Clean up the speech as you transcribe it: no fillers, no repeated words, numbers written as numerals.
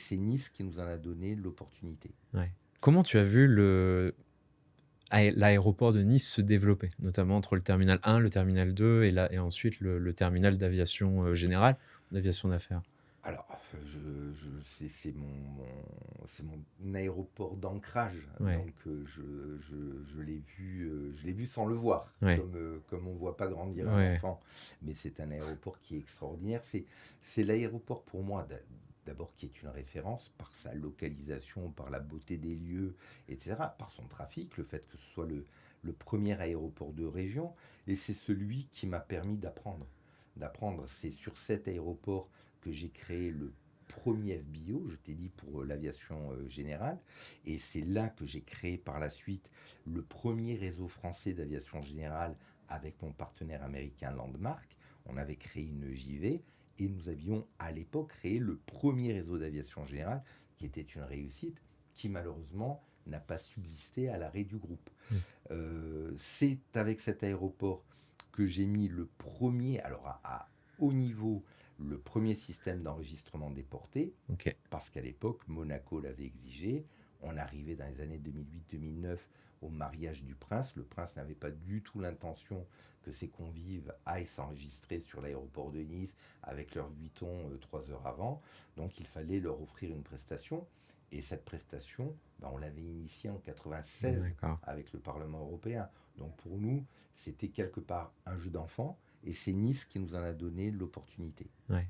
c'est Nice qui nous en a donné l'opportunité. Ouais. Comment tu as vu l'aéroport de Nice se développer, notamment entre le terminal 1, le terminal 2 et ensuite le terminal d'aviation générale, d'aviation d'affaires? Alors, c'est mon aéroport d'ancrage, Ouais, donc je l'ai vu sans le voir, ouais, comme on ne voit pas grandir un ouais, enfant. Mais c'est un aéroport qui est extraordinaire. C'est l'aéroport pour moi, d'abord qui est une référence par sa localisation, par la beauté des lieux, etc., par son trafic, le fait que ce soit le premier aéroport de région, et c'est celui qui m'a permis d'apprendre. C'est sur cet aéroport que j'ai créé le premier FBO, je t'ai dit, pour l'aviation générale. Et c'est là que j'ai créé par la suite le premier réseau français d'aviation générale avec mon partenaire américain Landmark. On avait créé une JV et nous avions à l'époque créé le premier réseau d'aviation générale qui était une réussite qui malheureusement n'a pas subsisté à l'arrêt du groupe. mmh, C'est avec cet aéroport que j'ai mis le premier, alors à haut niveau, le premier système d'enregistrement des portées, OK. parce qu'à l'époque, Monaco l'avait exigé. On arrivait dans les années 2008-2009 au mariage du prince. Le prince n'avait pas du tout l'intention que ses convives aillent s'enregistrer sur l'aéroport de Nice avec leur Vuitton 3 heures avant. Donc il fallait leur offrir une prestation. Et cette prestation, ben, on l'avait initiée en 96 D'accord. avec le Parlement européen. Donc pour nous, c'était quelque part un jeu d'enfant. Et c'est Nice qui nous en a donné l'opportunité. Ouais.